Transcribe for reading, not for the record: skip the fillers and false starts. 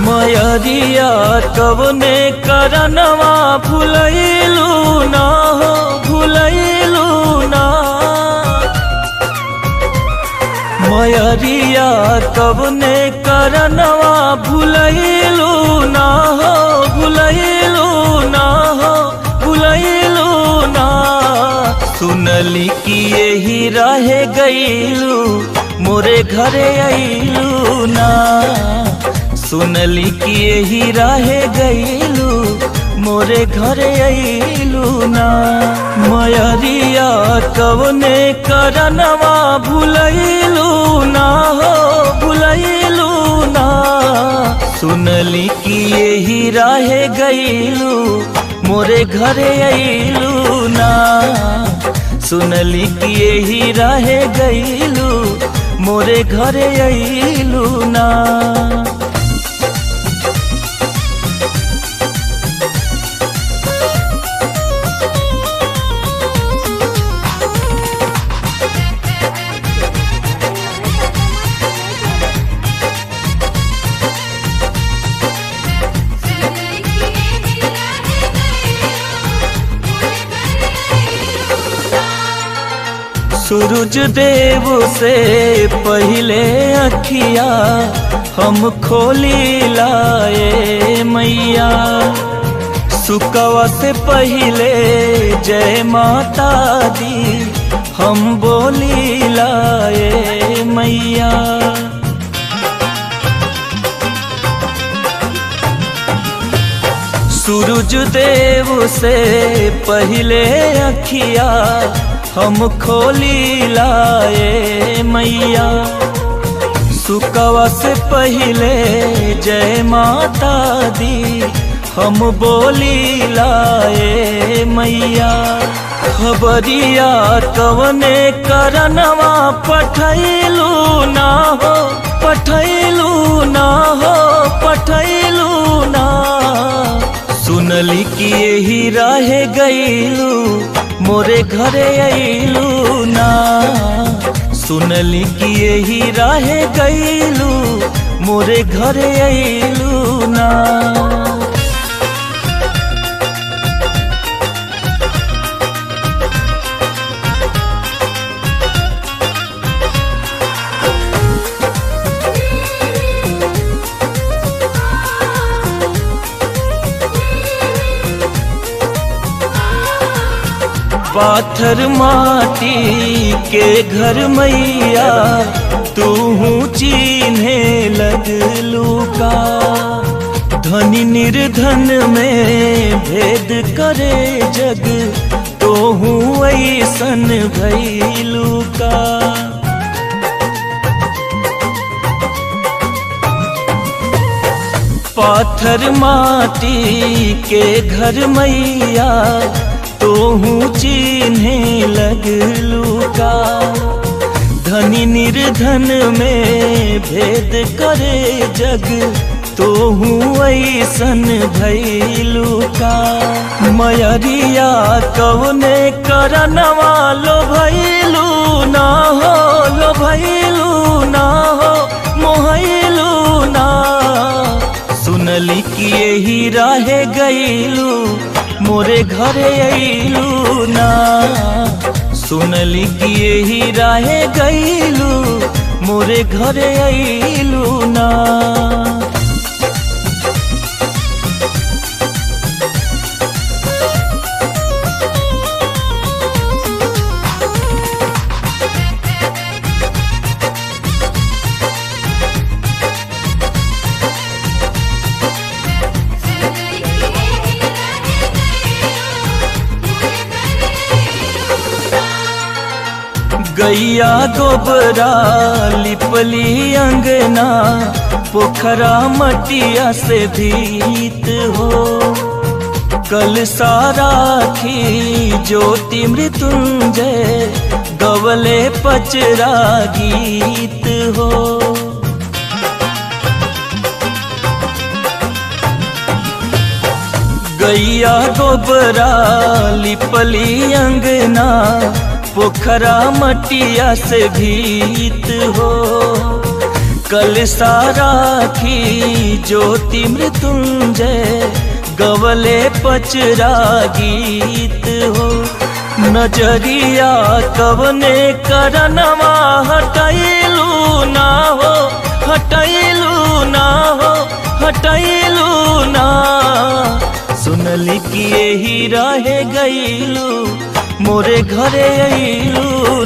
मयरिया कवने करनवा भुलैलू ना हो भुलैलू ना। मयरिया कवने करनवा भुलैलू ना हो भुलैलू ना हो भुलैलू ना। सुनली कि यही रहे गईलू मोरे घरे अइलू ना। सुनली कि यही रहे गईलू मोरे घरे अइलू ना। मयरिया कवने करनवा भुलैलू ना हो भुलैलू ना। सुनली कि यही रहे गईलू मोरे घरे अइलू ना। सुनली कि यही रहे गईलू मोरे घरे अइलू ना। सूरज देव से पहले अखिया हम खोली लाए मैया। सुकवा से पहले जय माता दी हम बोली लाए मैया। सूरज देव से पहले अखिया हम खोली लाए मैया। सुकवा से पहले जय माता दी हम बोली लाए मैया। खबरिया कवने करनवा पठैलू ना हो पठैलू ना हो पठैलू ना। सुनली कि यही रहे गईलू मोरे घरे अइलू ना। सुनली कि यही रहे गईलू मोरे घरे अइलू ना। पाथर माटी के घर मैया तू चिन्हे लगलू का। धनी निर्धन में भेद करे जग तो हूँ ऐसन भैलू का। पाथर माटी के घर मैया तो हूँ चिन्हे लगलू का। धनी निर्धन में भेद करे जग तो हूँ ऐसन भैलू का। मयरिया कवने करनवा लो भैलू ना हो लो भैलू ना हो मोहैलू ना। सुनली कि यही रहे गईलू मोरे घरे अइलू ना। सुनली कि यही रहे गईलू मोरे घरे अइलू ना। गैया गोबरा लिपली अंगना पोखरा मटिया से भीत हो। कल सारा खी ज्योति मृत्युंजय गवले पचरा गीत हो। गैया गोबरा लिपली अंगना पोखरा मटिया से भीत हो। कल सारा खी ज्योति मृत्युंजय गवले पचरा गीत हो। नजरिया कवने करनवा हटैलू ना हो, हटैलू ना हो, हटैलू ना। सुनली कि यही रह गईलू मोरे घरे अइलू